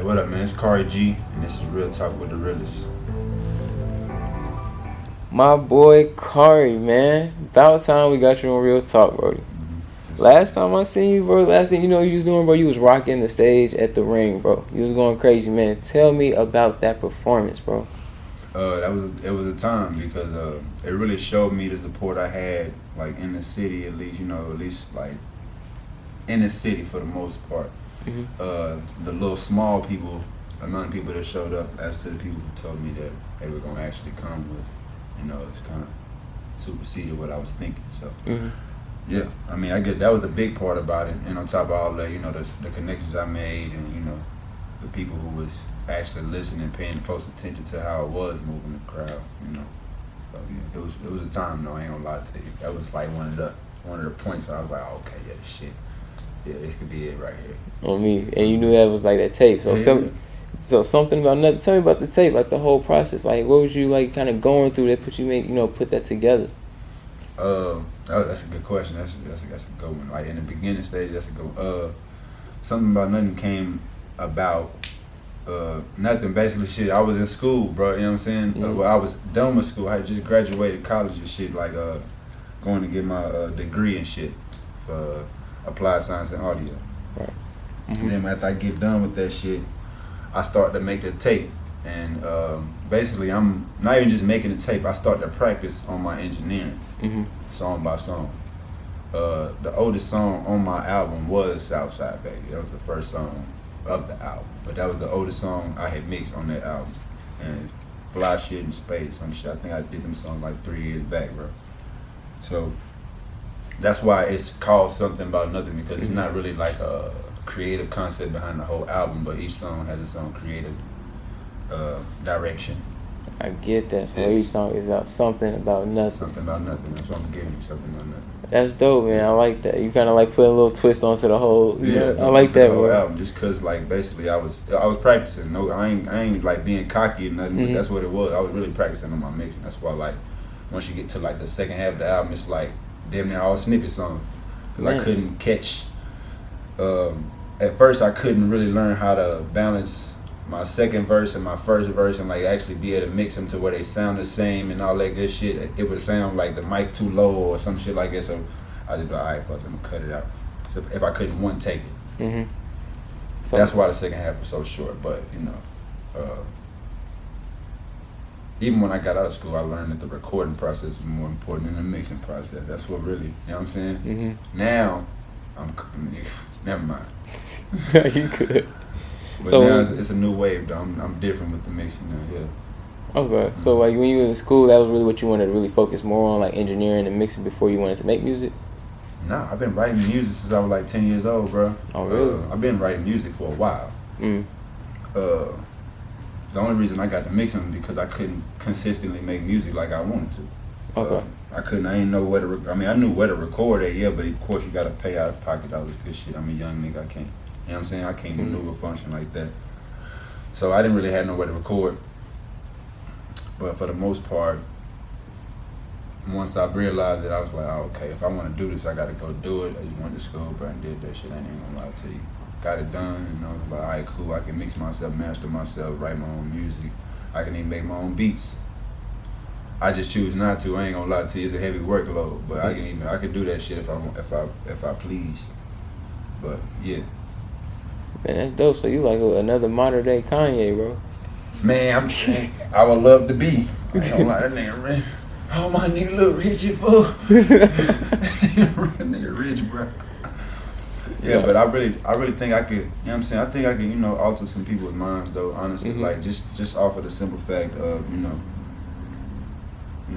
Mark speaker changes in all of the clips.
Speaker 1: What up, man? It's KHARI G, and this is Real Talk with the Realest.
Speaker 2: My boy KHARI, man. About time we got you on Real Talk, bro.
Speaker 1: Mm-hmm.
Speaker 2: Last time I seen you, bro, last thing you know you was doing, bro, you was rocking the stage at the Ring, bro. You was going crazy, man. Tell me about that performance, bro.
Speaker 1: It was a time because it really showed me the support I had, like in the city at least, like in the city for the most part.
Speaker 2: Mm-hmm.
Speaker 1: The little small people, amount of people that showed up, as to the people who told me that they were gonna actually come with, it's kind of superseded what I was thinking. So yeah, I mean, I get that was the big part about it, and on top of all that, the connections I made, and the people who was actually listening, paying close attention to how it was moving the crowd, So yeah, it was a time though. I ain't gonna lie to you. That was like one of the points where I was like, oh, okay, yeah, shit, yeah, this could be it right here.
Speaker 2: On me, and you knew that was like that tape. So tell me, something about nothing. Tell me about the tape, like the whole process. Like, what was you like, kind of going through that put that together?
Speaker 1: That's a good question. That's a good one. Like in the beginning stage, that's a good one. Something about nothing came about. Nothing, basically shit. I was in school, bro, you know what I'm saying?
Speaker 2: Mm-hmm.
Speaker 1: I was done with school. I had just graduated college and shit, like going to get my degree and shit for applied science and audio.
Speaker 2: Right. Mm-hmm.
Speaker 1: And then after I get done with that shit, I start to make the tape. And basically I'm not even just making the tape, I start to practice on my engineering, song by song. The oldest song on my album was Southside Baby. That was the first song of the album, but that was the oldest song I had mixed on that album. And Fly Shit in Space, some shit. I think I did them songs like 3 years back, bro. So that's why it's called Something About Nothing, because it's not really like a creative concept behind the whole album, but each song has its own creative direction.
Speaker 2: I get that. So each song is out something about nothing.
Speaker 1: Something about nothing. That's what I'm giving you. Something about nothing.
Speaker 2: That's dope, man. I like that. You kind of like put a little twist onto the whole.
Speaker 1: Yeah,
Speaker 2: I like that, bro.
Speaker 1: Album, just cause like basically I was practicing. No, I ain't like being cocky or nothing. But that's what it was. I was really practicing on my mixing. That's why like once you get to like the second half of the album, it's like damn near all snippet songs. Cause I couldn't catch. At first, I couldn't really learn how to balance my second verse and my first verse and like actually be able to mix them to where they sound the same and all that good shit. It would sound like the mic too low or some shit like that. So I just be like, all right, fuck, I'm gonna cut it out. So if I couldn't one take it. So that's why the second half was so short. But even when I got out of school, I learned that the recording process is more important than the mixing process. That's what really, you know what I'm saying? Now, never mind.
Speaker 2: You could.
Speaker 1: But
Speaker 2: so
Speaker 1: now it's a new wave, though. I'm different with the mixing now, yeah.
Speaker 2: Okay, so like when you were in school, that was really what you wanted to really focus more on, like engineering and mixing before you wanted to make music?
Speaker 1: Nah, I've been writing music since I was like 10 years old, bro.
Speaker 2: Oh, really?
Speaker 1: I've been writing music for a while. The only reason I got to mixing was because I couldn't consistently make music like I wanted to.
Speaker 2: Okay.
Speaker 1: I didn't know where to, I knew where to record at, yeah, but of course you got to pay out of pocket all this good shit. I'm a young nigga, I can't. You know what I'm saying? I can't maneuver function like that. So I didn't really have nowhere to record. But for the most part, once I realized that, I was like, oh, okay, if I want to do this, I got to go do it. I just went to school, but I did that shit. I ain't even gonna lie to you. Got it done, and I was like, all right, cool. I can mix myself, master myself, write my own music. I can even make my own beats. I just choose not to. I ain't gonna lie to you. It's a heavy workload, but I can do that shit if I please. But yeah.
Speaker 2: Man, that's dope. So you like another modern day Kanye, bro?
Speaker 1: Man, I would love to be. I ain't gonna lie, that nigga, man. Oh, my nigga look rich, you fool. Nigga rich, bro. Yeah, but I really think I could, you know what I'm saying? I think I could, alter some people's minds, though, honestly. Like, just off of the simple fact of,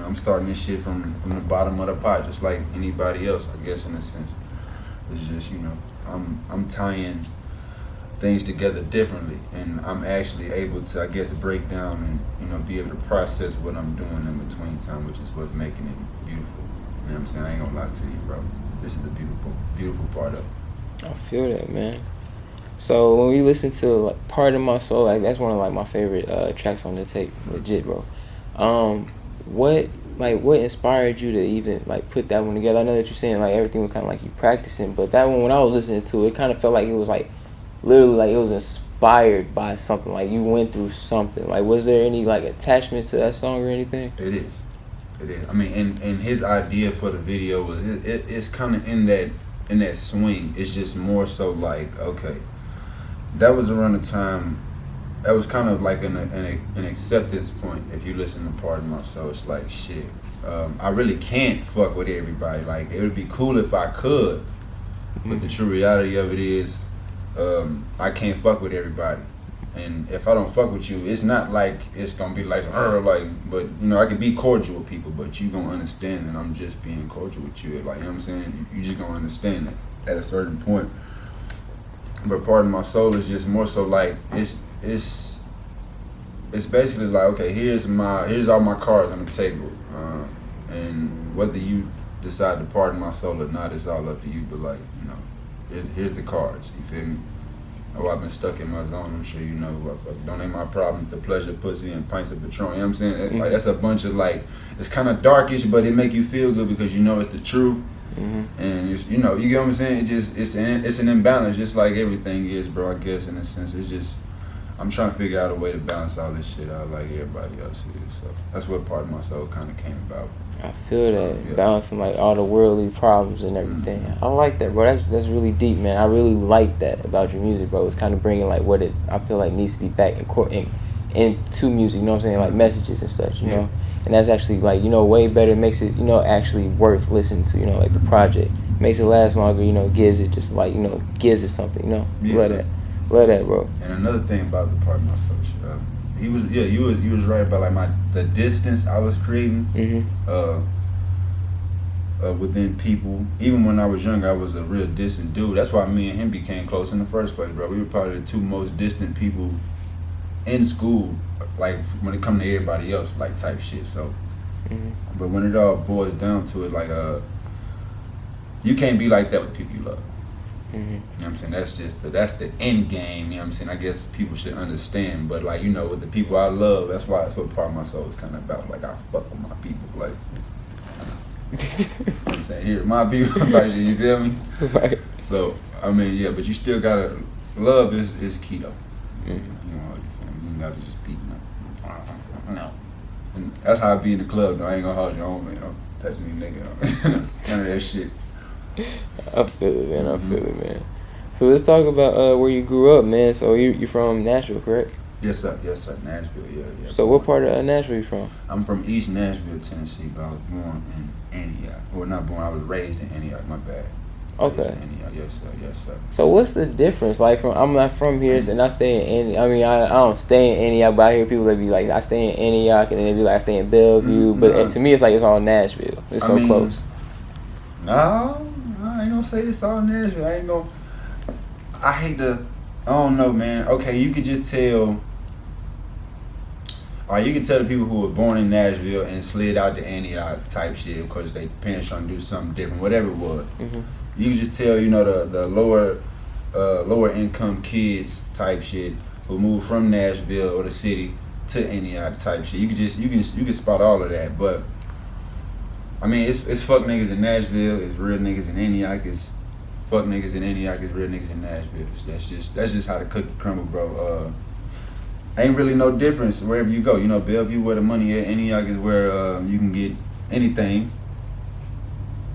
Speaker 1: I'm starting this shit from the bottom of the pot, just like anybody else, I guess, in a sense. It's just, I'm tying things together differently, and I'm actually able to, I guess, break down and be able to process what I'm doing in between time, which is what's making it beautiful. You know what I'm saying? I ain't gonna lie to you, bro. This is the beautiful part of it.
Speaker 2: I feel that, man. So when we listen to like Part of My Soul, like that's one of like my favorite tracks on the tape, legit, bro. What inspired you to even like put that one together? I know that you're saying like everything was kind of like you practicing, but that one, when I was listening to it, it kind of felt like it was like literally like it was inspired by something? Like you went through something. Like was there any like attachment to that song or anything?
Speaker 1: It is. I mean, and his idea for the video was it's kind of in that swing. It's just more so like, okay, that was around the time. That was kind of like an acceptance point. If you listen to Pardon My Soul, it's like shit. I really can't fuck with everybody. Like it would be cool if I could, but the true reality of it is, I can't fuck with everybody. And if I don't fuck with you, it's not like it's gonna be like but you know, I can be cordial with people, but you gonna understand that I'm just being cordial with you. Like, you know what I'm saying? You just gonna understand that at a certain point. But Pardon My Soul is just more so like it's basically like, okay, here's all my cards on the table, and whether you decide to pardon my soul or not, it's all up to you. But like, you know, here's the cards. You feel me? Oh, I've been stuck in my zone. I'm sure you know. Don't ain't my problem. The pleasure, pussy, and pints of Patron. You know what I'm saying? Like that's a bunch of like, it's kind of darkish, but it make you feel good because you know it's the truth. And it's, you know, you get what I'm saying? It's an imbalance, just like everything is, bro. I guess in a sense, it's just I'm trying to figure out a way to balance all this shit out like everybody else is. So that's what Pardon My Soul kind of came about.
Speaker 2: I feel that balancing like all the worldly problems and everything. I like that, bro. That's really deep, man. I really like that about your music, bro. It's kind of bringing like what I feel like needs to be back into music. You know what I'm saying? Like messages and such. You know. And that's actually like, you know, way better. It makes it, you know, actually worth listening to, you know, like the project. Makes it last longer, you know, gives it just like, you know, gives it something, you know. Love that, bro.
Speaker 1: And another thing about the Pardon My Soul, you was right about like the distance I was creating within people. Even when I was younger, I was a real distant dude. That's why me and him became close in the first place, bro. We were probably the two most distant people in school, like when it come to everybody else, like type shit. So, but when it all boils down to it, like you can't be like that with people you love. You know what I'm saying? That's the end game. You know what I'm saying? I guess people should understand. But like, you know, with the people I love, that's what Pardon My Soul is kind of about. Like I fuck with my people. Like, you know what I'm saying, here, my people. Type shit, you feel me?
Speaker 2: Right.
Speaker 1: So I mean, yeah, but you still gotta love is key though. You know, you gotta just beat them. No. And that's how I be in the club though. I ain't gonna hold you on, man. Don't touch me, nigga. None of that shit.
Speaker 2: I feel it, man. I feel it, man. So let's talk about where you grew up, man. So you from Nashville, correct?
Speaker 1: Yes, sir. Nashville, yeah.
Speaker 2: So what part of Nashville you from?
Speaker 1: I'm from East Nashville, Tennessee, but I was born in Antioch. Well, not born, I was raised in Antioch, my bad.
Speaker 2: Okay.
Speaker 1: Antioch, yes, sir.
Speaker 2: So what's the difference? Like, I'm not from here, and I stay in Antioch. I mean, I don't stay in Antioch, but I hear people that be like, I stay in Antioch, and then they be like, I stay in Bellevue. But to me, it's like it's all Nashville. It's so close.
Speaker 1: No, I ain't gonna say this all Nashville. I don't know, man. Okay, you could just tell, or you can tell the people who were born in Nashville and slid out to Antioch type shit because they parents trying to do something different, whatever it was. You can just tell, you know, the lower income kids type shit who moved from Nashville or the city to Antioch type shit. You can spot all of that, but I mean, it's fuck niggas in Nashville, it's real niggas in Antioch, it's fuck niggas in Antioch, it's real niggas in Nashville. That's just how the cookie crumble, bro. Ain't really no difference wherever you go. You know, Bellevue where the money at, Antioch is where you can get anything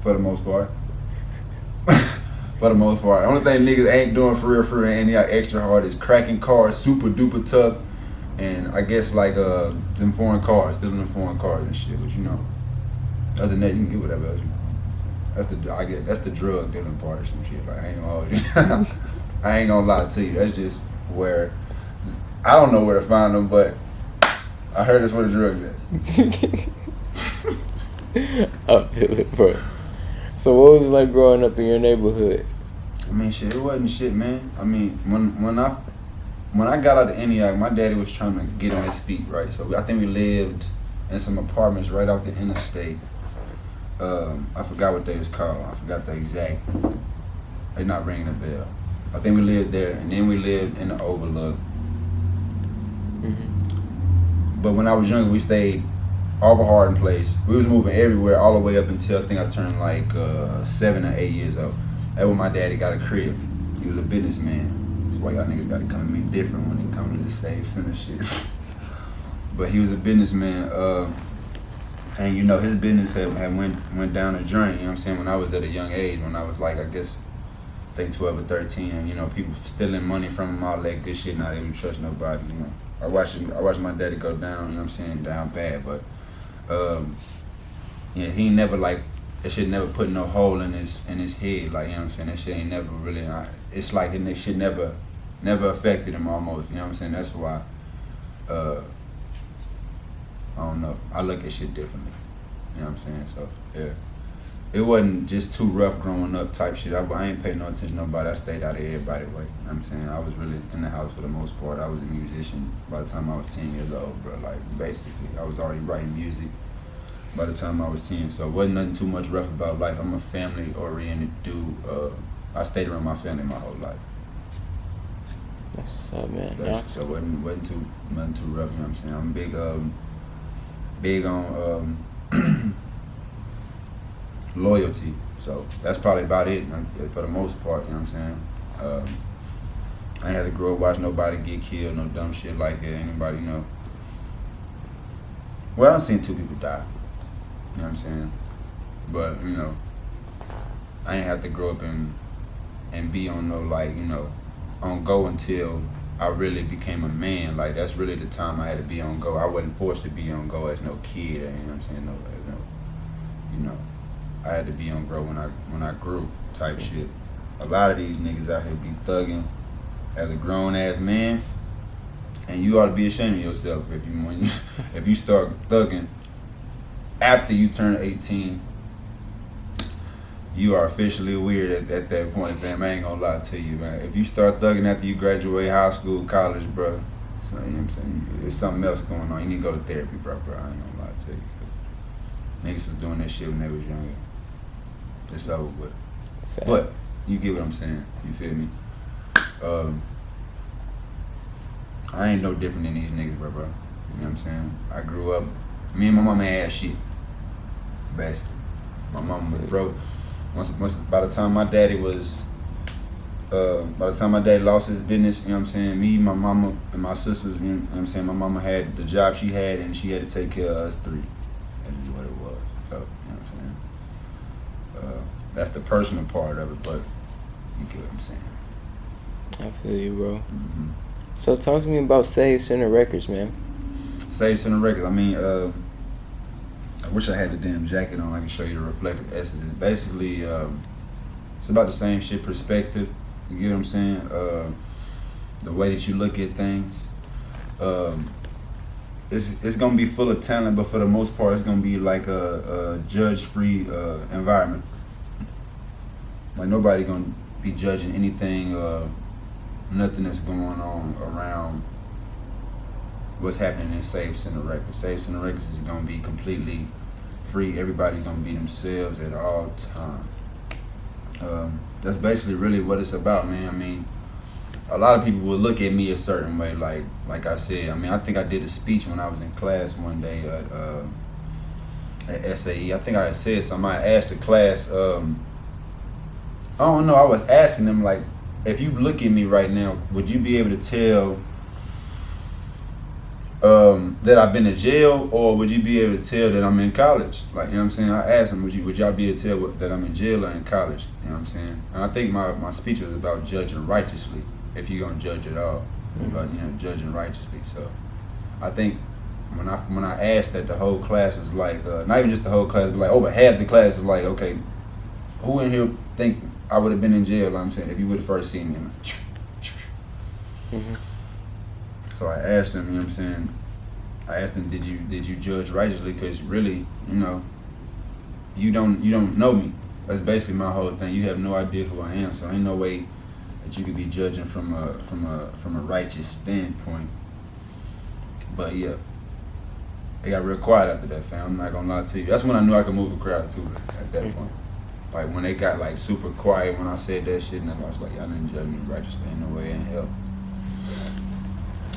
Speaker 1: for the most part. For the most part. The only thing niggas ain't doing for real in Antioch extra hard is cracking cars, super duper tough, and I guess like them foreign cars, stealing them foreign cars and shit, but you know. Other than that, you can get whatever else you want. That's the drug dealing part or some shit. Like I ain't gonna hold you. I ain't gonna lie to you. That's just where I don't know where to find them, but I heard that's where the drugs at.
Speaker 2: I feel it, bro. So what was it like growing up in your neighborhood?
Speaker 1: I mean, shit, it wasn't shit, man. I mean, when I got out of Antioch, my daddy was trying to get on his feet, right? So I think we lived in some apartments right off the interstate. I forgot what they was called. I forgot the exact. They're not ringing a bell. I think we lived there, and then we lived in the Overlook. But when I was younger, we stayed off a Hardin Place. We was moving everywhere all the way up until I think I turned like 7 or 8 years old. That's when my daddy got a crib. He was a businessman. He was why y'all niggas gotta come at me different when it comes to this Save Center shit. But he was a businessman, and you know his business had went down the drain. You know what I'm saying? When I was at a young age, when I was like, I guess, I think 12 or 13, and you know people stealing money from him, all that good shit. Not even trust nobody. You know, I watched my daddy go down. You know what I'm saying? Down bad, but yeah, he never like that shit never put no hole in his head. Like, you know what I'm saying? That shit ain't never really. It's like that shit never affected him almost. You know what I'm saying? That's why. I don't know. I look at shit differently. You know what I'm saying? So, yeah. It wasn't just too rough growing up type shit. I ain't paid no attention to nobody. I stayed out of everybody's way. You know what I'm saying? I was really in the house for the most part. I was a musician by the time I was 10 years old, bro. Like, basically, I was already writing music by the time I was 10. So, it wasn't nothing too much rough about life. I'm a family-oriented dude. I stayed around my family my whole life.
Speaker 2: That's what's up, man.
Speaker 1: So, it wasn't nothing too rough, you know what I'm saying? I'm big on loyalty, so that's probably about it for the most part. You know what I'm saying? I ain't had to grow up watch nobody get killed, no dumb shit like that. Anybody, you know? Well, I've seen 2 people die. You know what I'm saying? But you know, I ain't have to grow up and be on no like on go until I really became a man. Like that's really the time I had to be on go. I wasn't forced to be on go as no kid. You know what I'm saying? I had to be on go when I grew type shit. A lot of these niggas out here be thugging as a grown ass man, and you ought to be ashamed of yourself if you start thugging after you turn 18. You are officially weird at that point, fam. I ain't gonna lie to you, man. If you start thugging after you graduate high school, college, bro, so, you know what I'm saying? There's something else going on. You need to go to therapy, bro. I ain't gonna lie to you. Niggas was doing that shit when they was younger. It's over with. Fact. But you get what I'm saying. You feel me? I ain't no different than these niggas, bro. You know what I'm saying? I grew up. Me and my mama had shit. Basically, my mama was broke. By the time my daddy lost his business, you know what I'm saying, me, my mama, and my sisters, you know what I'm saying, my mama had the job she had and she had to take care of us 3. That's what it was. So, you know what I'm saying? That's the personal part of it, but you get what I'm saying.
Speaker 2: I feel you, bro.
Speaker 1: Mm-hmm.
Speaker 2: So talk to me about Save Center Records, man.
Speaker 1: Save Center Records, I mean, I wish I had the damn jacket on. I can show you the reflective essence. Basically, it's about the same shit perspective. You get what I'm saying? The way that you look at things. It's gonna be full of talent, but for the most part, it's gonna be like a judge-free environment. Like nobody gonna be judging anything, nothing that's going on around what's happening in Save Center Records. Save Center Records is gonna be completely free. Everybody's gonna be themselves at all times. That's basically really what it's about, man. I mean, a lot of people will look at me a certain way, like I said. I mean, I think I did a speech when I was in class one day at SAE. I think I had said something. I asked the class, I don't know, I was asking them, like, if you look at me right now, would you be able to tell that I've been to jail, or would you be able to tell that I'm in college? Like, you know what I'm saying? I asked them, would y'all be able to tell that I'm in jail or in college? You know what I'm saying? And I think my speech was about judging righteously, if you're gonna judge at all, about judging righteously. So I think when I asked that, the whole class was like, not even just the whole class, but like over half the class was like, okay, who in here think I would have been in jail? You know what I'm saying, if you would have first seen me. So I asked them, you know what I'm saying? I asked them, did you judge righteously? Because really, you don't know me. That's basically my whole thing. You have no idea who I am, so ain't no way that you could be judging from a righteous standpoint. But yeah, it got real quiet after that, fam. I'm not gonna lie to you. That's when I knew I could move a crowd too. At that point, like when they got like super quiet when I said that shit, and I was like, y'all didn't judge me righteously. Ain't no way in hell.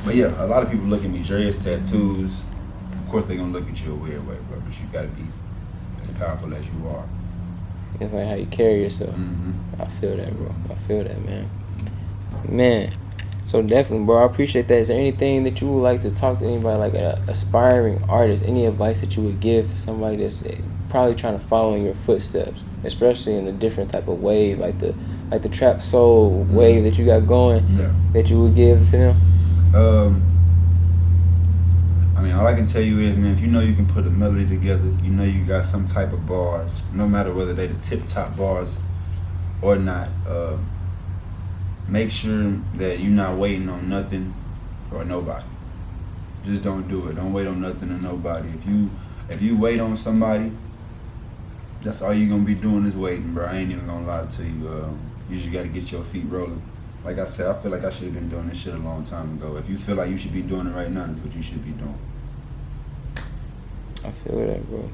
Speaker 1: But yeah, a lot of people look at me, dreads, tattoos. Of course, they're gonna look at you a weird way, bro. But you gotta be as powerful as you are.
Speaker 2: It's like how you carry yourself. I feel that, bro. I feel that, man. Man, So definitely, bro, I appreciate that. Is there anything that you would like to talk to anybody, like an aspiring artist? Any advice that you would give to somebody that's probably trying to follow in your footsteps, especially in the different type of wave, like the trap soul wave that you got going, that you would give to them?
Speaker 1: I mean, all I can tell you is, man, if you know you can put a melody together, you know you got some type of bars, no matter whether they the tip-top bars or not. Make sure that you're not waiting on nothing or nobody. Just don't do it. Don't wait on nothing or nobody. If you wait on somebody, that's all you're gonna be doing is waiting, bro. I ain't even gonna lie to you. You just gotta get your feet rolling. Like I said, I feel like I should have been doing this shit a long time ago. If you feel like you should be doing it right now, that's what you should be doing.
Speaker 2: I feel that, bro.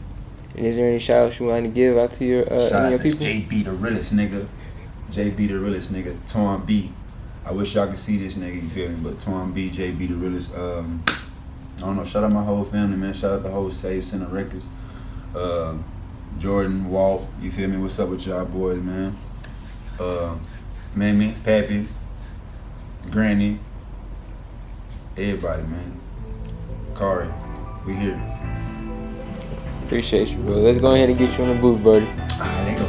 Speaker 2: And is there any shout outs you want to give out to your
Speaker 1: Shout
Speaker 2: any of
Speaker 1: out
Speaker 2: your
Speaker 1: to
Speaker 2: people?
Speaker 1: JB the realest nigga. JB the realest nigga. Torn B. I wish y'all could see this nigga, you feel me? But Torn B, JB the realest. I don't know, shout out my whole family, man. Shout out the whole Save Center Records. Jordan, Walt, you feel me? What's up with y'all boys, man? Mammy, Pappy, Granny, everybody, man. KHARI, we here.
Speaker 2: Appreciate you, bro. Let's go ahead and get you in the booth, buddy.
Speaker 1: Alright, let go.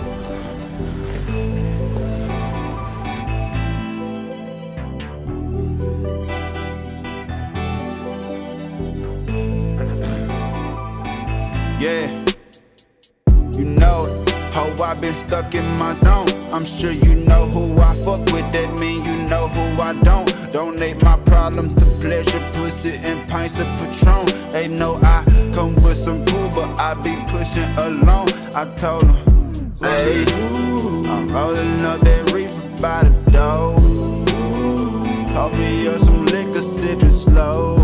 Speaker 3: Yeah, you know it. How I been stuck in my zone. I'm sure you know who I fuck with. That mean you know who I don't. Donate my problems to pleasure, pussy and pints of Patron. They know I come with some cool, but I be pushing along. I told them, hey, I'm rolling up that reefer by the door. Pop me up some liquor, sipping slow.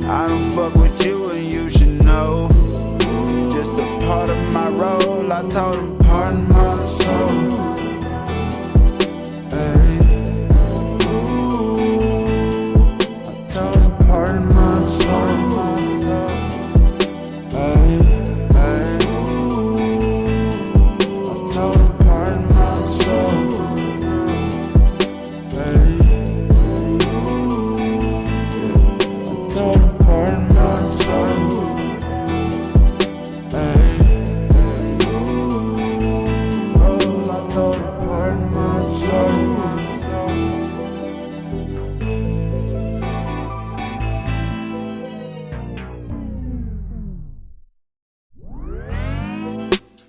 Speaker 3: I don't fuck with you and you should know. Just a part of my role. I told him, pardon my soul. Hey. I told him, pardon my soul. Hey, hey. I told him, pardon my soul. Hey. I told him, pardon my soul.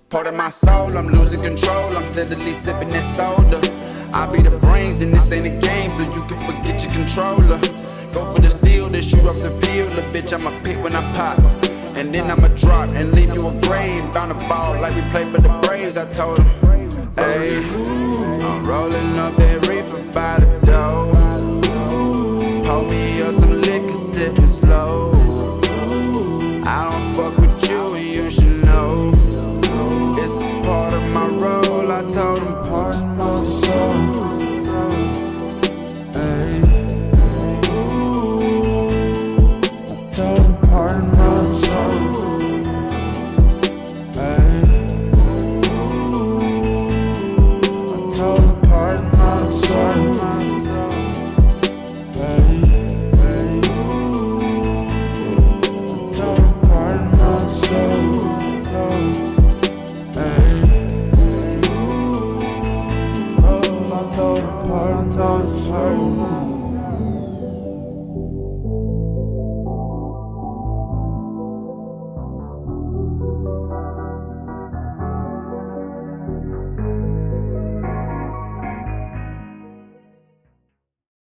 Speaker 3: Part of my soul, I'm losing control. I'm steadily sipping that soda. I be the brains and this ain't a game, so you can forget your controller. Go for the steal, then shoot off the field. The bitch, I'ma pick when I pop. And then I'ma drop and leave you a grave. Bound the ball like we play for the Braves. I told him, hey, I'm rolling up that reefer by the door. Hold me up some liquor, sipping slow. I don't fuck with you and you should know. It's a part of my role. I told him, pardon my soul. Hey. I told him, pardon my soul. Hey. I told him, pardon my soul. Hey. Hey. I told him, pardon my soul. I told him, pardon my soul.